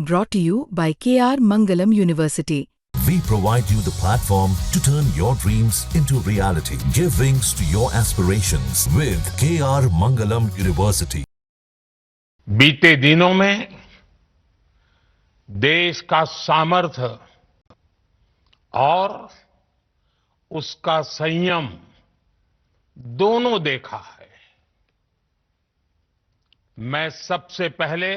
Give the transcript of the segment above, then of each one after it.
Brought to you by KR Mangalam University. We provide you the platform to turn your dreams into reality. Give wings to your aspirations with KR Mangalam University. बीते दिनों में देश का सामर्थ्य और उसका संयम दोनों देखा है। मैं सबसे पहले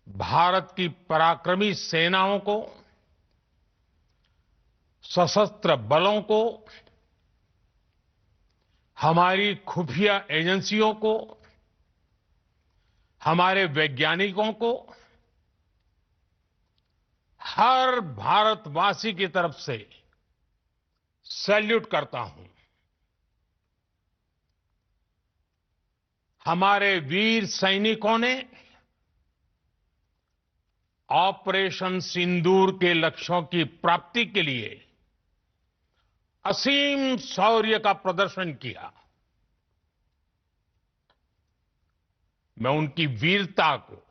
भारत की पराक्रमी सेनाओं को, सशस्त्र बलों को, हमारी खुफिया एजेंसियों को, हमारे वैज्ञानिकों को, हर भारतवासी की तरफ से सैल्यूट करता हूं। हमारे वीर सैनिकों ने ऑपरेशन सिंदूर के लक्ष्यों की प्राप्ति के लिए असीम शौर्य का प्रदर्शन किया। मैं उनकी वीरता को,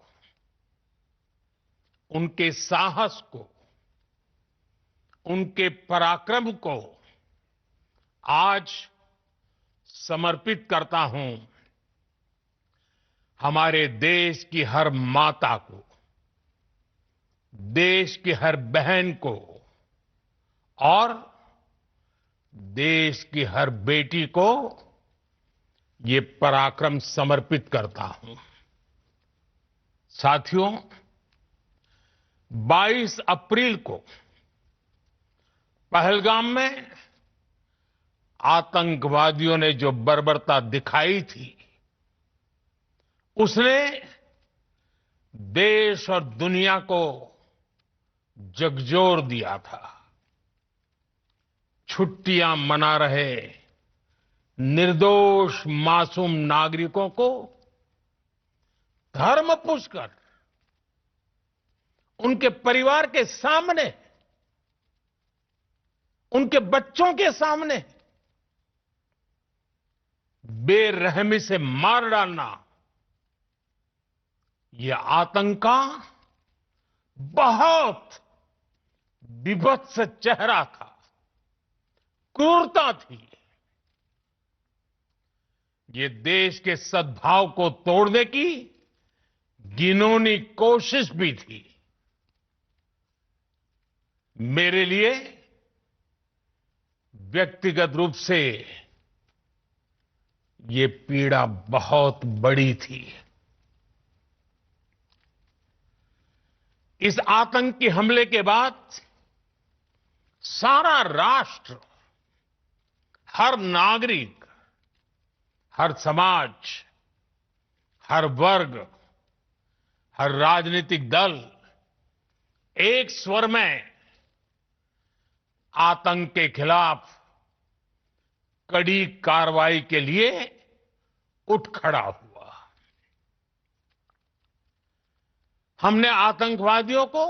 उनके साहस को, उनके पराक्रम को आज समर्पित करता हूं हमारे देश की हर माता को, देश की हर बहन को और देश की हर बेटी को ये पराक्रम समर्पित करता हूं। साथियों, 22 अप्रैल को पहलगाम में आतंकवादियों ने जो बर्बरता दिखाई थी, उसने देश और दुनिया को झकझोर दिया था। छुट्टियां मना रहे निर्दोष मासूम नागरिकों को धर्म पूछकर उनके परिवार के सामने, उनके बच्चों के सामने बेरहमी से मार डालना, यह आतंक का बहुत विभत्स चेहरा था, क्रूरता थी। ये देश के सद्भाव को तोड़ने की घिनौनी कोशिश भी थी। मेरे लिए व्यक्तिगत रूप से ये पीड़ा बहुत बड़ी थी। इस आतंकी हमले के बाद सारा राष्ट्र, हर नागरिक, हर समाज, हर वर्ग, हर राजनीतिक दल एक स्वर में आतंक के खिलाफ कड़ी कार्रवाई के लिए उठ खड़ा हुआ। हमने आतंकवादियों को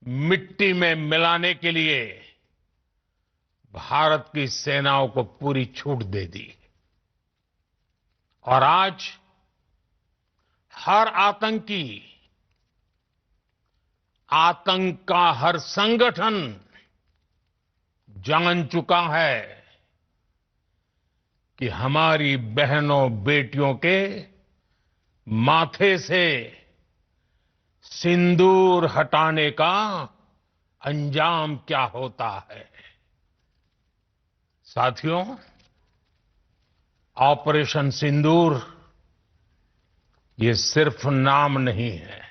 मिट्टी में मिलाने के लिए भारत की सेनाओं को पूरी छूट दे दी और आज हर आतंकी, आतंक का हर संगठन जान चुका है कि हमारी बहनों बेटियों के माथे से सिंदूर हटाने का अंजाम क्या होता है। साथियों, ऑपरेशन सिंदूर ये सिर्फ नाम नहीं है,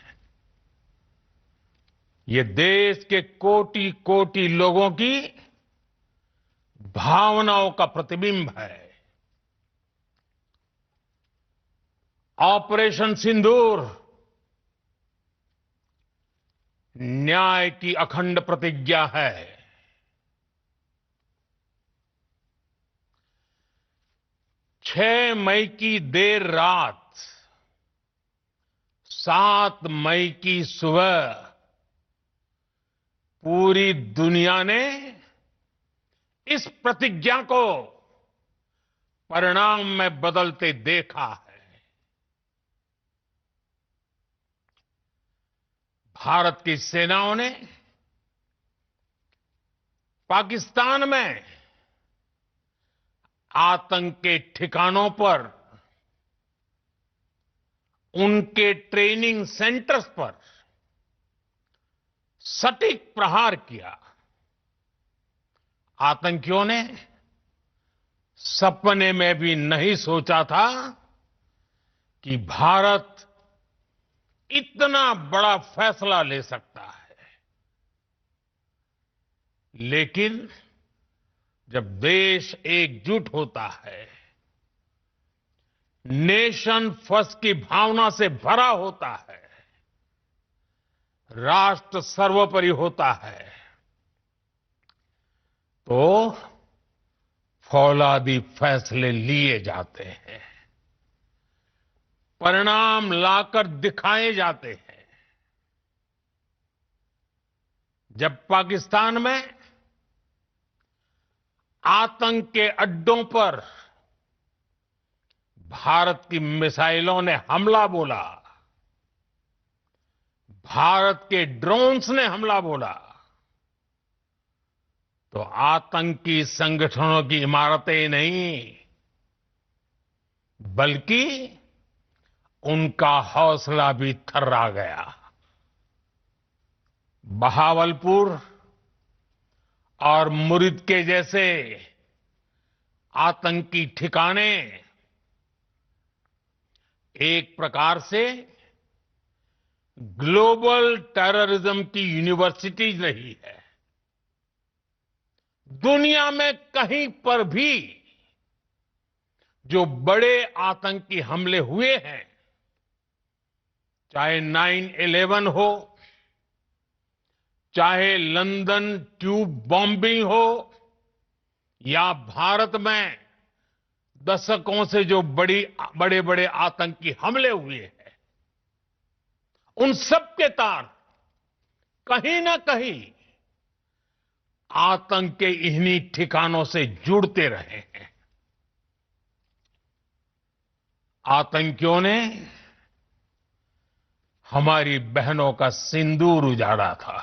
ये देश के कोटि कोटि लोगों की भावनाओं का प्रतिबिंब है। ऑपरेशन सिंदूर न्याय की अखंड प्रतिज्ञा है। 6 मई की देर रात, 7 मई की सुबह पूरी दुनिया ने इस प्रतिज्ञा को परिणाम में बदलते देखा है। भारत की सेनाओं ने पाकिस्तान में आतंक के ठिकानों पर, उनके ट्रेनिंग सेंटर्स पर सटीक प्रहार किया। आतंकियों ने सपने में भी नहीं सोचा था कि भारत इतना बड़ा फैसला ले सकता है। लेकिन जब देश एकजुट होता है, नेशन फर्स्ट की भावना से भरा होता है, राष्ट्र सर्वोपरि होता है, तो फौलादी फैसले लिए जाते हैं, परिणाम लाकर दिखाए जाते हैं। जब पाकिस्तान में आतंक के अड्डों पर भारत की मिसाइलों ने हमला बोला, भारत के ड्रोन्स ने हमला बोला, तो आतंकी संगठनों की इमारतें नहीं, बल्कि उनका हौसला भी थर्रा गया। बहावलपुर और मुरिद के जैसे आतंकी ठिकाने एक प्रकार से ग्लोबल टेररिज्म की यूनिवर्सिटीज रही है। दुनिया में कहीं पर भी जो बड़े आतंकी हमले हुए हैं, चाहे 9/11 हो, चाहे लंदन ट्यूब बॉम्बिंग हो, या भारत में दशकों से जो बड़े बड़े आतंकी हमले हुए हैं, उन सब के तार कहीं ना कहीं आतंक के इन्हीं ठिकानों से जुड़ते रहे हैं। आतंकियों ने हमारी बहनों का सिंदूर उजाड़ा था,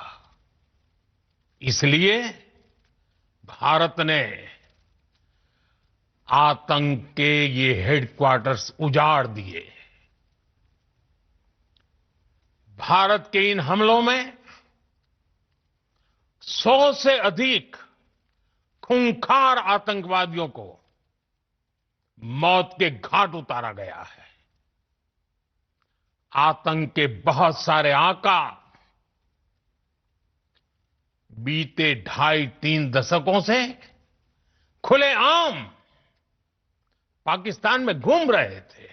इसलिए भारत ने आतंक के ये हेडक्वार्टर्स उजाड़ दिए। भारत के इन हमलों में 100 से अधिक खूंखार आतंकवादियों को मौत के घाट उतारा गया है। आतंक के बहुत सारे आका बीते 2.5-3 दशकों से खुलेआम पाकिस्तान में घूम रहे थे,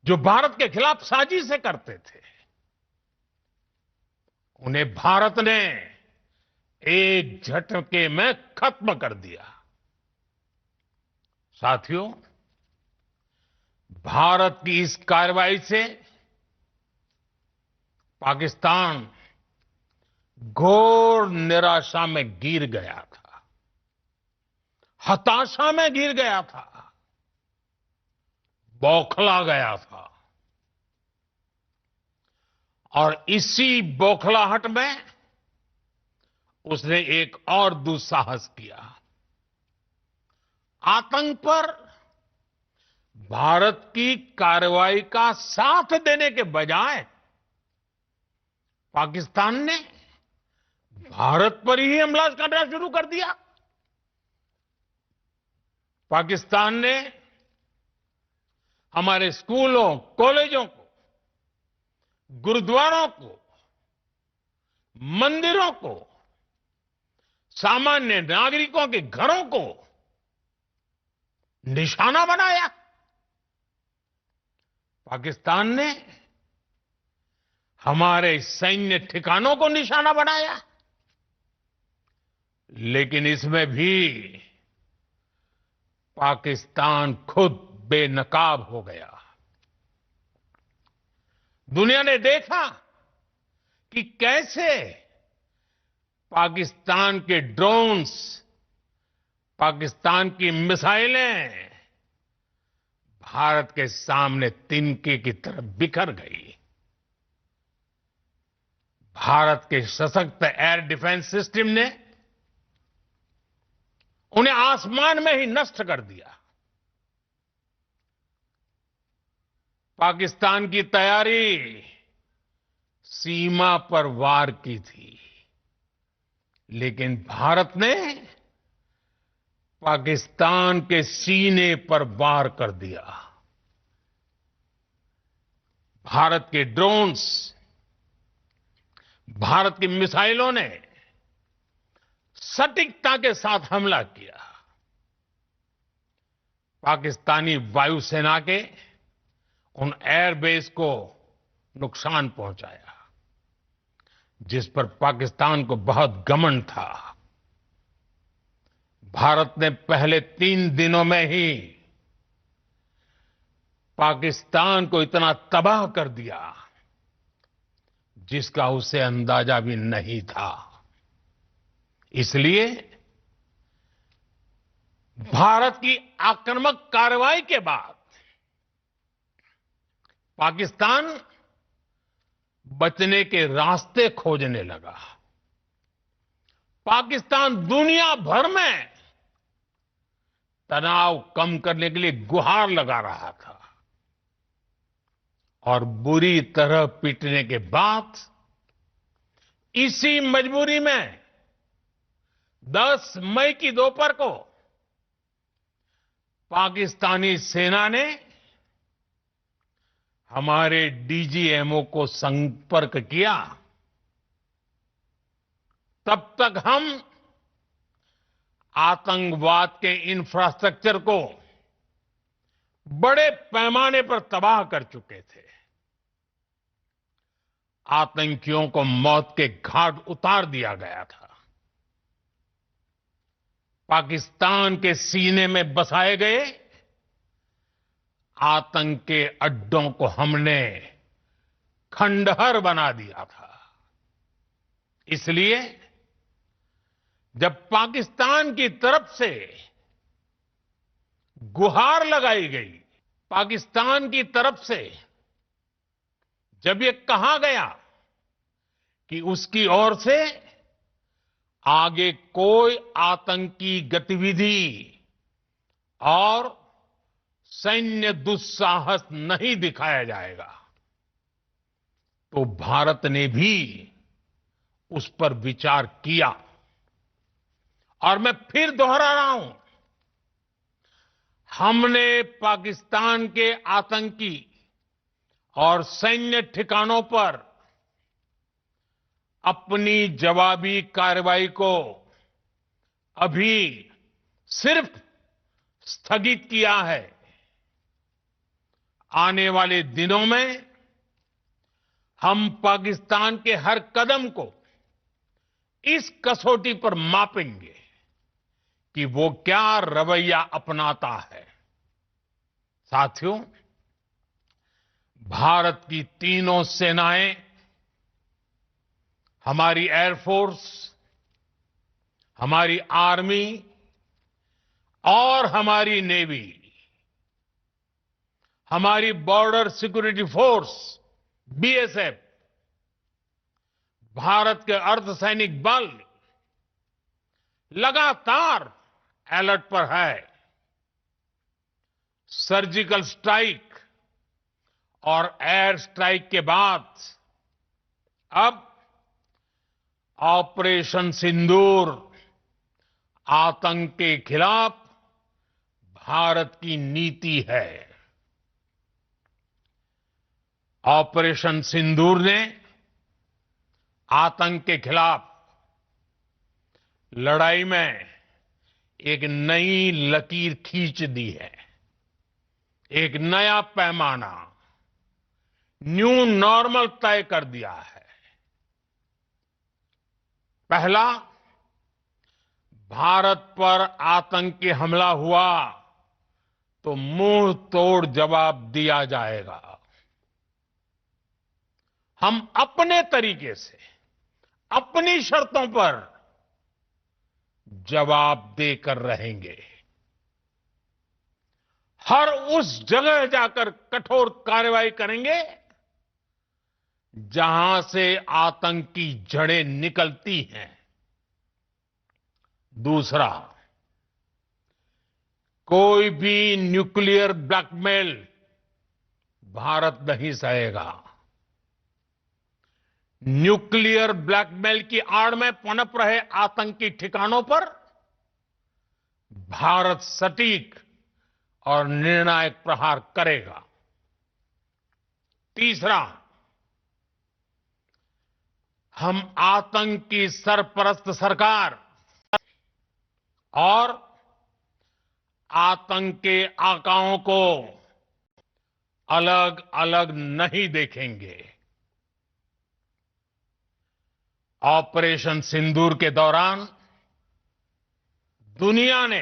जो भारत के खिलाफ साजिशें करते थे। उन्हें भारत ने एक झटके में खत्म कर दिया। साथियों, भारत की इस कार्रवाई से पाकिस्तान घोर निराशा में गिर गया था, हताशा में गिर गया था, बौखला गया था। और इसी बौखलाहट में उसने एक और दुस्साहस किया। आतंक पर भारत की कार्रवाई का साथ देने के बजाय पाकिस्तान ने भारत पर ही हमला करना शुरू कर दिया। पाकिस्तान ने हमारे स्कूलों, कॉलेजों को, गुरुद्वारों को, मंदिरों को, सामान्य नागरिकों के घरों को निशाना बनाया। पाकिस्तान ने हमारे सैन्य ठिकानों को निशाना बनाया। लेकिन इसमें भी पाकिस्तान खुद बेनकाब हो गया। दुनिया ने देखा कि कैसे पाकिस्तान के ड्रोन्स, पाकिस्तान की मिसाइलें भारत के सामने तिनके की तरह बिखर गई। भारत के सशक्त एयर डिफेंस सिस्टम ने उन्हें आसमान में ही नष्ट कर दिया। पाकिस्तान की तैयारी सीमा पर वार की थी, लेकिन भारत ने पाकिस्तान के सीने पर वार कर दिया। भारत के ड्रोन्स, भारत की मिसाइलों ने सटीकता के साथ हमला किया। पाकिस्तानी वायुसेना के उन एयरबेस को नुकसान पहुंचाया, जिस पर पाकिस्तान को बहुत घमंड था। भारत ने पहले 3 दिनों में ही पाकिस्तान को इतना तबाह कर दिया, जिसका उसे अंदाजा भी नहीं था। इसलिए भारत की आक्रामक कार्रवाई के बाद पाकिस्तान बचने के रास्ते खोजने लगा। पाकिस्तान दुनिया भर में तनाव कम करने के लिए गुहार लगा रहा था, और बुरी तरह पीटने के बाद इसी मजबूरी में 10 मई की दोपहर को पाकिस्तानी सेना ने हमारे डीजीएमओ को संपर्क किया। तब तक हम आतंकवाद के इंफ्रास्ट्रक्चर को बड़े पैमाने पर तबाह कर चुके थे। आतंकियों को मौत के घाट उतार दिया गया था। पाकिस्तान के सीने में बसाए गए आतंक के अड्डों को हमने खंडहर बना दिया था। इसलिए जब पाकिस्तान की तरफ से गुहार लगाई गई, पाकिस्तान की तरफ से जब ये कहा गया कि उसकी ओर से आगे कोई आतंकी गतिविधि और सैन्य दुस्साहस नहीं दिखाया जाएगा, तो भारत ने भी उस पर विचार किया। और मैं फिर दोहरा रहा हूं, हमने पाकिस्तान के आतंकी और सैन्य ठिकानों पर अपनी जवाबी कार्रवाई को अभी सिर्फ स्थगित किया है। आने वाले दिनों में हम पाकिस्तान के हर कदम को इस कसौटी पर मापेंगे कि वो क्या रवैया अपनाता है। साथियों, भारत की तीनों सेनाएं, हमारी एयरफोर्स, हमारी आर्मी और हमारी नेवी, हमारी border security force BSF, Bharat के अर्धसैनिक बल लगातार अलर्ट पर है। सर्जिकल स्ट्राइक और एयर स्ट्राइक के बाद अब ऑपरेशन सिंदूर आतंक के खिलाफ भारत की नीति है। ऑपरेशन सिंदूर ने आतंक के खिलाफ लड़ाई में एक नई लकीर खींच दी है, एक नया पैमाना, न्यू नॉर्मल तय कर दिया है। पहला, भारत पर आतंकी हमला हुआ तो मुंह तोड़ जवाब दिया जाएगा। हम अपने तरीके से, अपनी शर्तों पर जवाब देकर रहेंगे। हर उस जगह जाकर कठोर कार्रवाई करेंगे जहां से आतंक की जड़ें निकलती हैं। दूसरा, कोई भी न्यूक्लियर ब्लैकमेल भारत नहीं सहेगा। न्यूक्लियर ब्लैकमेल की आड़ में पनप रहे आतंकी ठिकानों पर भारत सटीक और निर्णायक प्रहार करेगा। तीसरा, हम आतंक की सरपरस्त सरकार और आतंक के आकाओं को अलग अलग नहीं देखेंगे। ऑपरेशन सिंदूर के दौरान दुनिया ने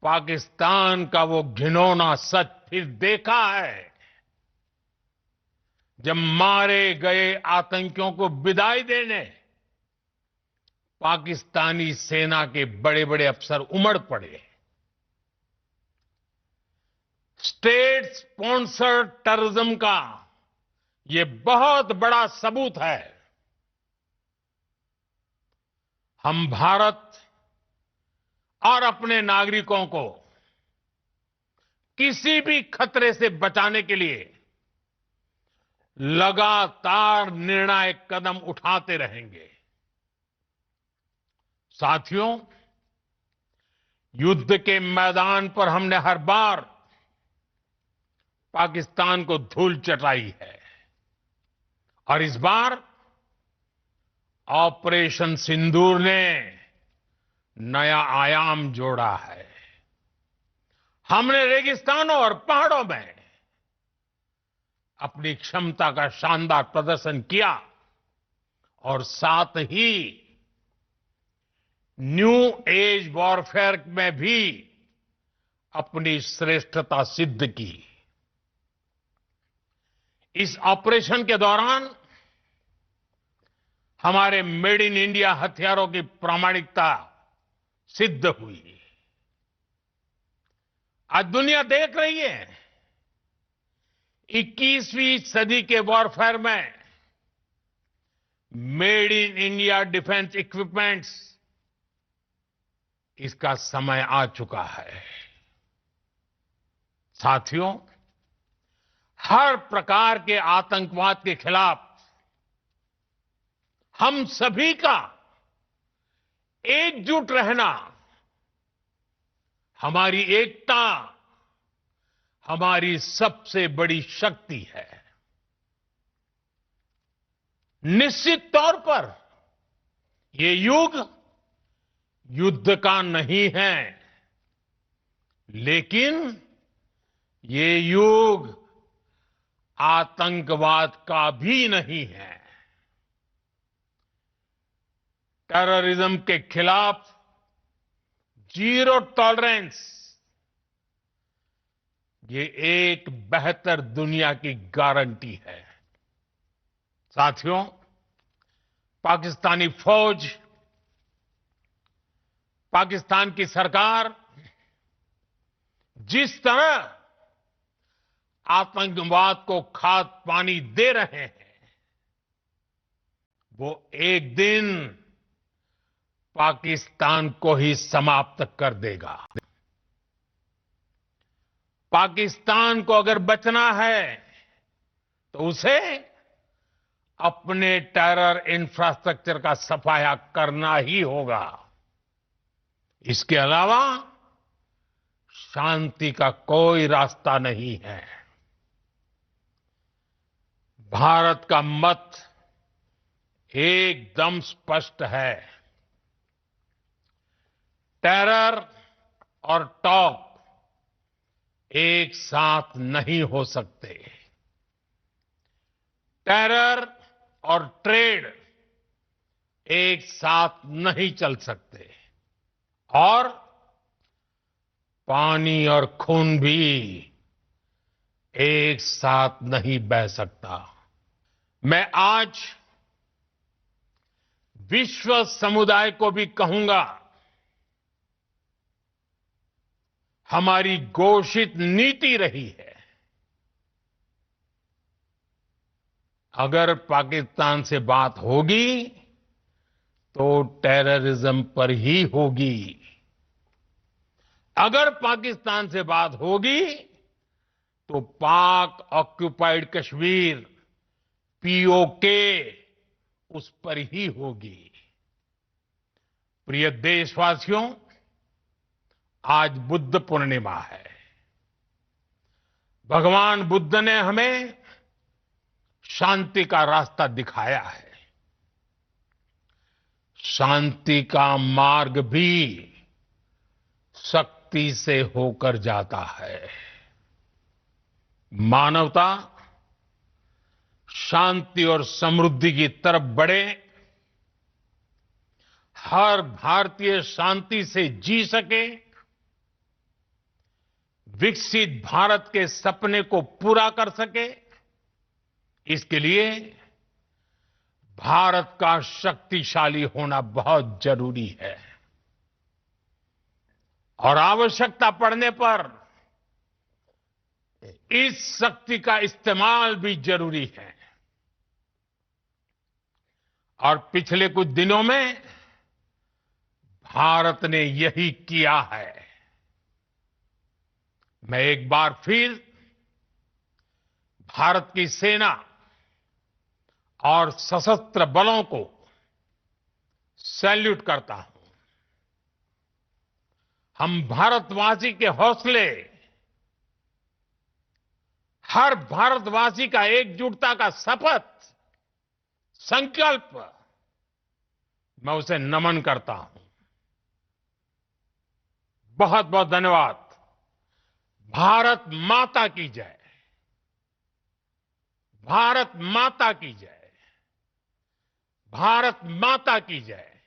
पाकिस्तान का वो घिनौना सच फिर देखा है, जब मारे गए आतंकियों को विदाई देने पाकिस्तानी सेना के बड़े बड़े अफसर उमड़ पड़े। स्टेट स्पॉन्सर्ड टेररिज्म का ये बहुत बड़ा सबूत है। हम भारत और अपने नागरिकों को किसी भी खतरे से बचाने के लिए लगातार निर्णायक कदम उठाते रहेंगे। साथियों, युद्ध के मैदान पर हमने हर बार पाकिस्तान को धूल चटाई है और इस बार ऑपरेशन सिंदूर ने नया आयाम जोड़ा है। हमने रेगिस्तानों और पहाड़ों में अपनी क्षमता का शानदार प्रदर्शन किया और साथ ही न्यू एज वॉरफेयर में भी अपनी श्रेष्ठता सिद्ध की। इस ऑपरेशन के दौरान हमारे मेड इन इंडिया हथियारों की प्रामाणिकता सिद्ध हुई। आज दुनिया देख रही है 21वीं सदी के वॉरफेयर में made in India defence equipments, इसका समय आ चुका है। साथियों, हर प्रकार के आतंकवाद के खिलाफ हम सभी का एकजुट रहना, हमारी एकता हमारी सबसे बड़ी शक्ति है। निश्चित तौर पर ये युग युद्ध का नहीं है, लेकिन ये युग आतंकवाद का भी नहीं है। टेररिज्म के खिलाफ जीरो टॉलरेंस, ये एक बेहतर दुनिया की गारंटी है। साथियों, पाकिस्तानी फौज, पाकिस्तान की सरकार जिस तरह आतंकवाद को खाद पानी दे रहे हैं, वो एक दिन पाकिस्तान को ही समाप्त कर देगा। पाकिस्तान को अगर बचना है तो उसे अपने टेरर इंफ्रास्ट्रक्चर का सफाया करना ही होगा। इसके अलावा शांति का कोई रास्ता नहीं है। भारत का मत एकदम स्पष्ट है। टेरर और टॉक एक साथ नहीं हो सकते। टेरर और ट्रेड एक साथ नहीं चल सकते और पानी और खून भी एक साथ नहीं बह सकता। मैं आज विश्व समुदाय को भी कहूंगा, हमारी घोषित नीति रही है अगर पाकिस्तान से बात होगी तो टेररिज्म पर ही होगी। अगर पाकिस्तान से बात होगी तो पाक ऑक्युपाइड कश्मीर पीओके उस पर ही होगी। प्रिय देशवासियों, आज बुद्ध पूर्णिमा है। भगवान बुद्ध ने हमें शांति का रास्ता दिखाया है। शांति का मार्ग भी शक्ति से होकर जाता है। मानवता शांति और समृद्धि की तरफ बढ़े, हर भारतीय शांति से जी सके, विकसित भारत के सपने को पूरा कर सके, इसके लिए भारत का शक्तिशाली होना बहुत जरूरी है। और आवश्यकता पड़ने पर इस शक्ति का इस्तेमाल भी जरूरी है। और पिछले कुछ दिनों में भारत ने यही किया है। मैं एक बार फिर भारत की सेना और सशस्त्र बलों को सैल्यूट करता हूं। हम भारतवासी के हौसले, हर भारतवासी का एकजुटता का शपथ, संकल्प, मैं उसे नमन करता हूं। बहुत बहुत धन्यवाद। भारत माता की जय। भारत माता की जय। भारत माता की जय।